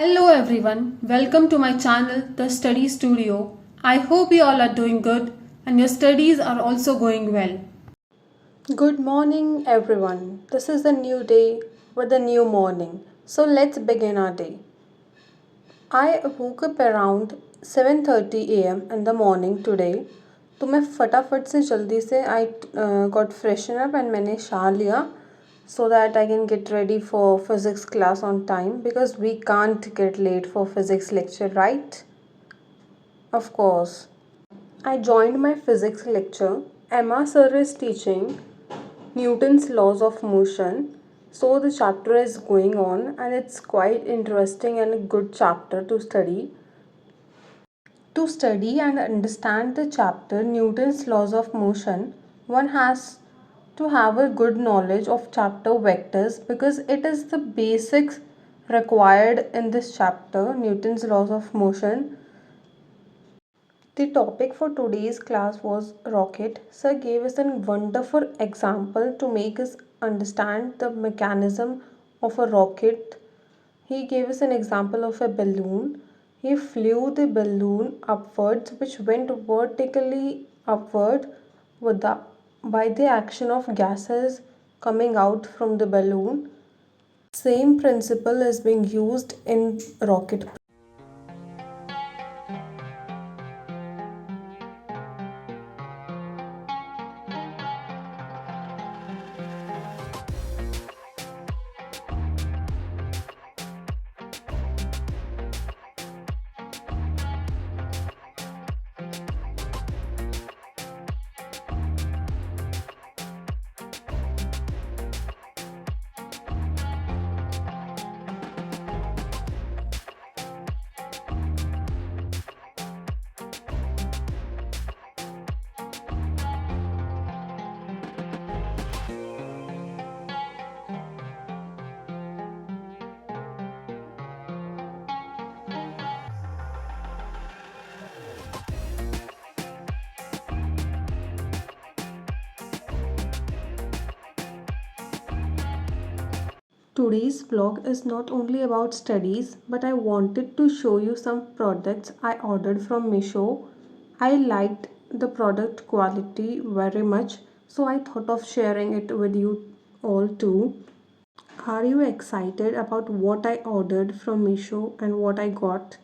Hello everyone, welcome to my channel The Study Studio. I hope you all are doing good and your studies are also going well. Good morning everyone. This is a new day with a new morning. So let's begin our day. I woke up around 7:30 a.m. in the morning today. तो मैं फटाफट से जल्दी से I got freshen up and मैंने shower लिया so that I can get ready for physics class on time because we can't get late for physics lecture, right? Of course. I joined my physics lecture. Emma sir is teaching Newton's laws of motion. So the chapter is going on and it's quite interesting and a good chapter to study. To study and understand the chapter Newton's laws of motion, one has to have a good knowledge of chapter vectors because it is the basics required in this chapter Newton's laws of motion. The topic for today's class was rocket. Sir gave us a wonderful example to make us understand the mechanism of a rocket. He gave us an example of a balloon. He flew the balloon upwards, which went vertically upward by the action of gases coming out from the balloon. Same principle is being used in rocket. Today's vlog is not only about studies, but I wanted to show you some products I ordered from Meesho. I liked the product quality very much, so I thought of sharing it with you all too. Are you excited about what I ordered from Meesho and what I got?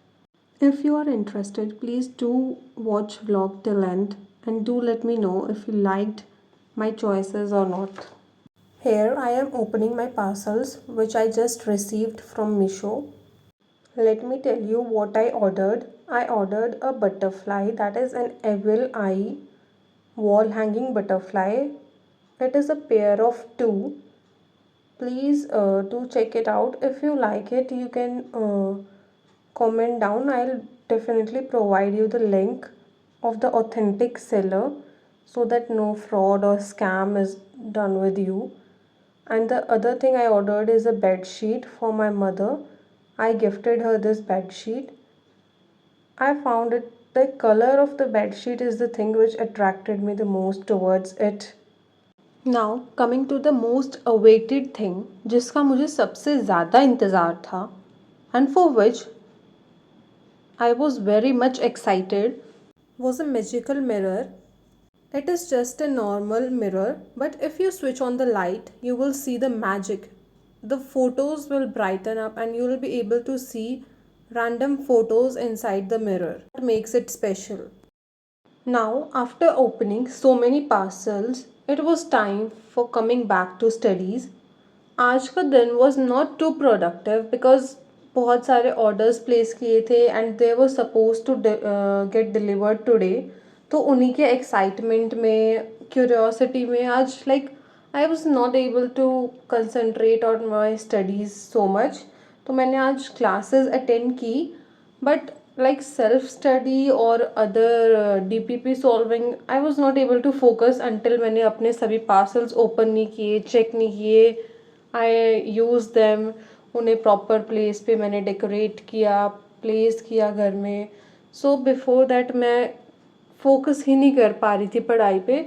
If you are interested, please do watch vlog till end and do let me know if you liked my choices or not. Here I am opening my parcels which I just received from Meesho. Let me tell you what I ordered. I ordered a butterfly, that is an evil eye wall hanging butterfly. It is a pair of two. Please do check it out. If you like it, you can comment down. I'll definitely provide you the link of the authentic seller so that no fraud or scam is done with you. And the other thing I ordered is a bed sheet for my mother. I gifted her this bed sheet. I found it the color of the bed sheet is the thing which attracted me the most towards it. Now coming to the most awaited thing जिसका मुझे सबसे ज़्यादा इंतज़ार था and for which I was very much excited was a magical mirror. It is just a normal mirror, but if you switch on the light, you will see the magic. The photos will brighten up and you will be able to see random photos inside the mirror. What makes it special? Now, after opening so many parcels, it was time for coming back to studies. आज का दिन was not too productive because बहुत सारे orders place किए थे and they were supposed to get delivered today. तो उन्हीं के excitement में curiosity में आज like I was not able to concentrate on my studies so much. तो मैंने आज classes attend की but like self study or other DPP solving I was not able to focus until मैंने अपने सभी parcels open नहीं किए check नहीं किए. I use them उन्हें proper place पे मैंने decorate किया place किया घर में. So before that मैं focus ही नहीं कर पा रही थी पढ़ाई पे.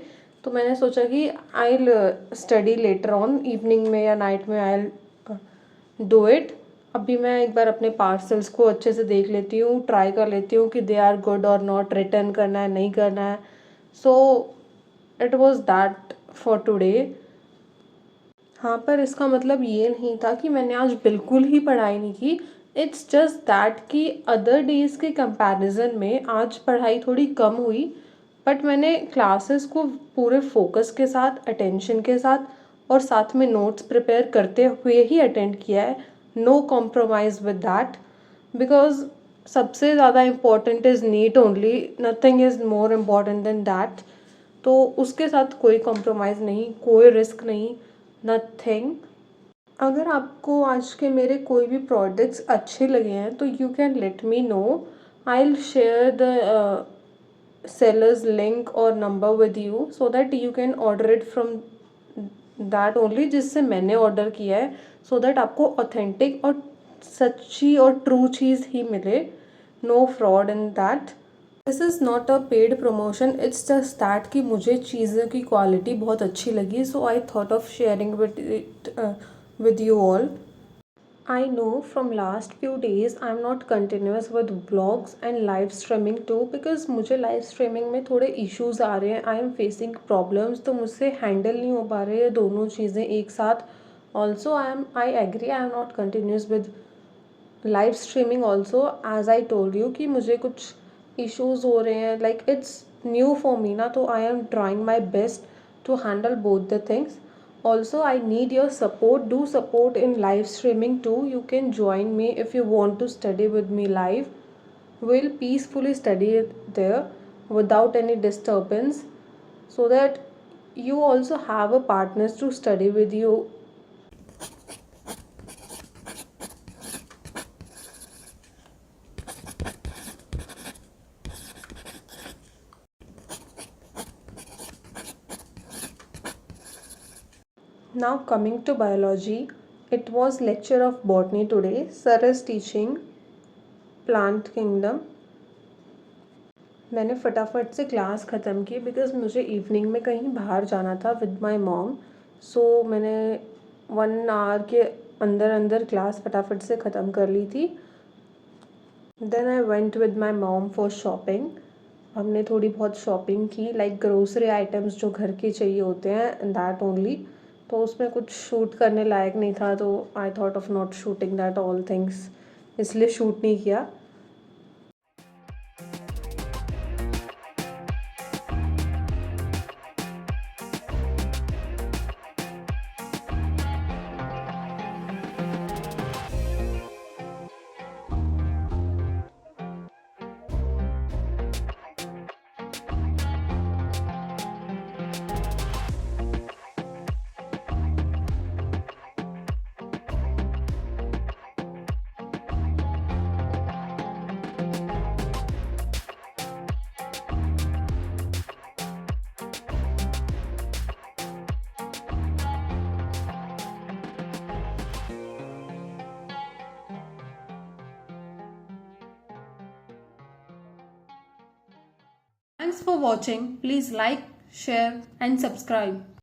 तो मैंने सोचा कि I'll study later on evening में या night में I'll do it. अभी मैं एक बार अपने पार्सल्स को अच्छे से देख लेती हूँ, ट्राई कर लेती हूँ कि दे आर गुड और नॉट, रिटर्न करना है नहीं करना है. So it was that for today. हाँ, पर इसका मतलब ये नहीं था कि मैंने आज बिल्कुल ही पढ़ाई नहीं की. इट्स जस्ट दैट कि अदर डेज़ के कंपैरिजन में आज पढ़ाई थोड़ी कम हुई. बट मैंने क्लासेस को पूरे फोकस के साथ, अटेंशन के साथ और साथ में नोट्स प्रिपेयर करते हुए ही अटेंड किया है. No compromise with that, because सबसे ज़्यादा important is NEET only, nothing is more important than that. तो उसके साथ कोई कॉम्प्रोमाइज़ नहीं, कोई रिस्क नहीं, नथिंग. अगर आपको आज के मेरे कोई भी प्रोडक्ट्स अच्छे लगे हैं तो you can let me know. I will share the sellers link और number with you so that you can order it from that only, जिससे मैंने ऑर्डर किया है, सो दैट आपको ऑथेंटिक और सच्ची और ट्रू चीज़ ही मिले. No fraud in that. This is not a paid promotion, it's just that कि मुझे चीज़ों की क्वालिटी बहुत अच्छी लगी, so I thought of sharing with it with you all. I know from last few days I'm not continuous with vlogs and live streaming too, because मुझे live streaming में थोड़े issues आ रहे हैं. I am facing problems, तो मुझसे handle नहीं हो पा रहे हैं दोनों चीज़ें एक साथ. Also I agree I am not continuous with live streaming also, as I told you कि मुझे कुछ इश्यूज हो रहे हैं, like it's new for me ना, तो I am trying my best to handle both the things. Also I need your support. Do support in live streaming too. You can join me if you want to study with me live. Will peacefully study there without any disturbance, so that you also have a partners to study with you. Now coming to biology, it was lecture of botany today. Sir is teaching plant kingdom. मैंने फटाफट से class ख़त्म की because मुझे evening में कहीं बाहर जाना था विद माय मॉम. सो मैंने 1 आवर के अंदर अंदर क्लास फटाफट से ख़त्म कर ली थी. Then I went with my mom for shopping. हमने थोड़ी बहुत शॉपिंग की, लाइक ग्रोसरी आइटम्स जो घर के चाहिए होते हैं, दैट ओनली. तो उसमें कुछ शूट करने लायक नहीं था, तो आई thought of not shooting that all things, इसलिए शूट नहीं किया. Thanks for watching. Please like, share and subscribe.